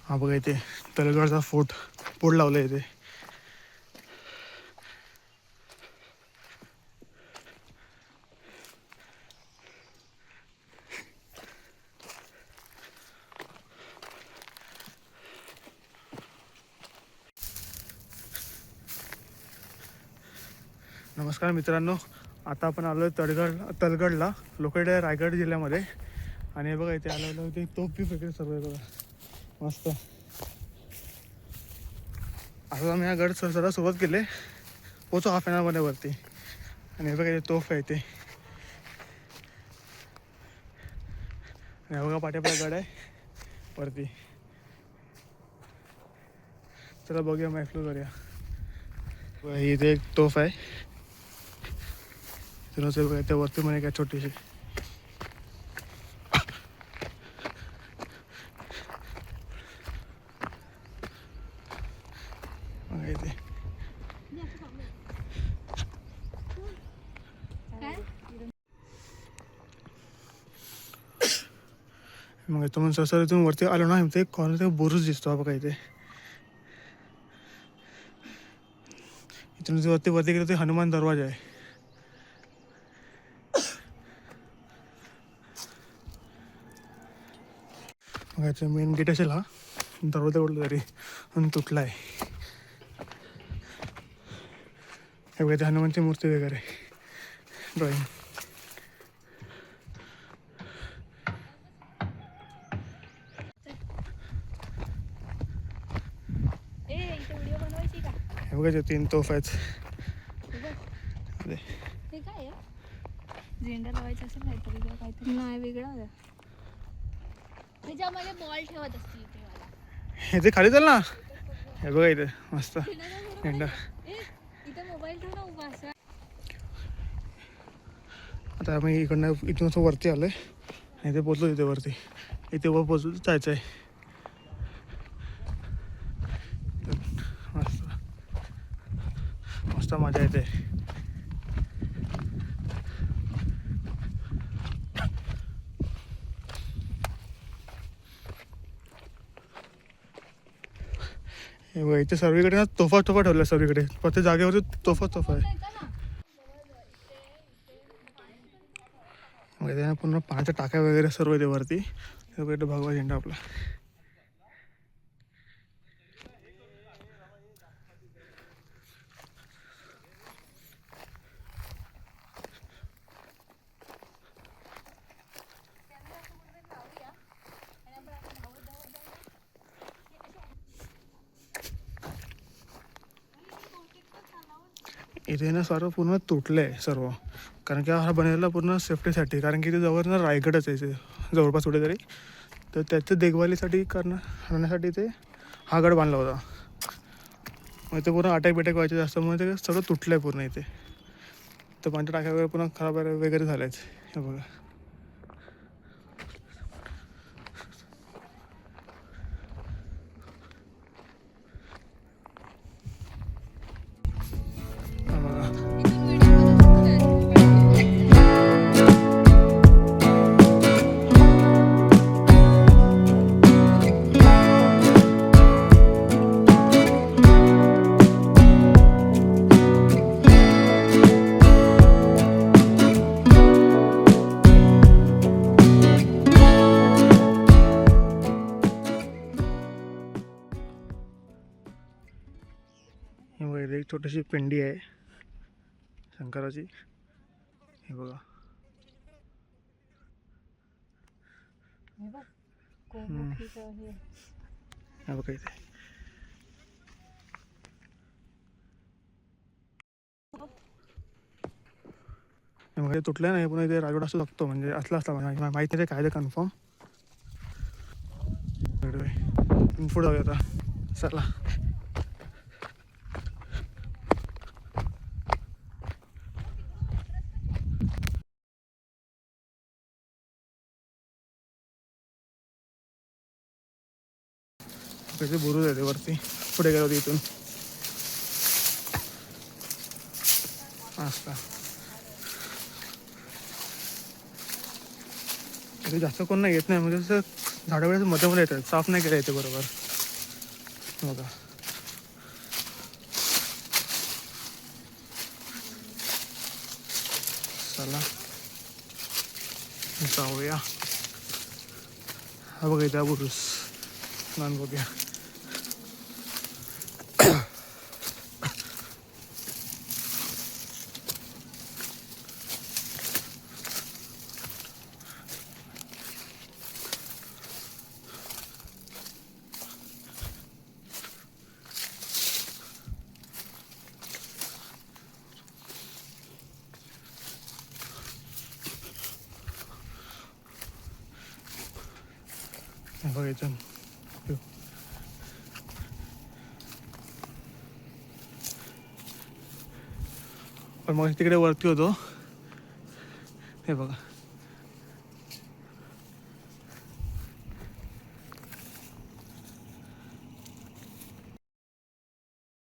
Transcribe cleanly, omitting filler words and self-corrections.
हा बघा इथे तलगडचा पोड लावला इथे. नमस्कार मित्रांनो, आता आपण आलो आहे तलगडला, लोकेटेड आहे रायगड जिल्ह्यामध्ये. आणि हे बघा इथे आलं होते तोफ बी वगैरे सर्व आहे बघा, मस्त. आता आम्ही हा गड सरासुरुवात सुरुवात केले, पोचो हाफ एन आवरमध्ये वरती. आणि हे बघा इथे तोफ आहे इथे. हे बघा पाठीपुढे गड आहे वरती. चला बघूया, मग एक्सप्लोर करूया. इथे एक तोफ आहे, बघा इथे वरती म्हणे काय छोटीशी. इथे मग इथं मग सर इथून वरती आलो ना, इथे कॉर्नर बुरुज दिसतो बघा इथे. इथून वरती गेलं ते हनुमान दरवाजा आहे. मग याचा मेन गेट असेल हा दरवाजा कुठला तरी आणि तुटला आहे. हे बघा हनुमानची मूर्ती वगैरे ड्रॉइंग. हे बघा 3 तोफ आहेत. झेंडा लावायचा असेल काहीतरी नाही वेगळा. त्याच्यामध्ये बॉल ठेवत असते इथे मला. हे ते खाली चाल ना. हे बघा इथे मस्त झेंडा. इथे मोबाईल ठेव ना उभा असा. आता आम्ही इथून असं वरती आलोय आणि इथे पोचलो. तिथे वरती इथे वर पोचलो जायचं आहे. मस्त मस्त मजा येते. हे बघा इथे सर्वीकडे ना तोफा ठेवल्या सर्वीकडे. प्रत्येक जागेवरती तोफा आहे. मग इथे पूर्ण पाण्याच्या टाक्या वगैरे सर्व इथे वरती. इथे भगवा झेंडा आपला. इथे ना सर्व पूर्ण तुटलं आहे सर्व, कारण की हा बनवलेला पूर्ण सेफ्टीसाठी. कारण की ते जवळ ना रायगडच आहे जवळपास कुठेतरी, तर त्याच्या देखभालीसाठी करण्यासाठी ते हा गड बांधला होता. मग ते पूर्ण अटॅक व्हायचे जास्त, मग ते सगळं तुटलं आहे पूर्ण इथे. तर पाण्याच्या टाक्या वगैरे पूर्ण खराब वगैरे झाल्याच. हे बघा एक छोटीशी पिंडी आहे शंकराची. हे बघा हे बघा इथे. मग हे तुटलं नाही, पुन्हा इथे राजवाडा असू शकतो, म्हणजे असला माहिती नाही काय ते कन्फर्म. पुढे जाऊया आता, चला. त्याचे बुरुज आहे ते वरती. पुढे गेलो इथून असता. जास्त कोण नाही येत नाही, म्हणजे झाडं वेळेस मध्ये मध्ये येतात, साफ नाही केलं येते बरोबर. बघा चला जाऊया. हा बघा इथे बुरुस लहान बघूया. बघा इथं पण मग तिकडे वरती होतो हे बघा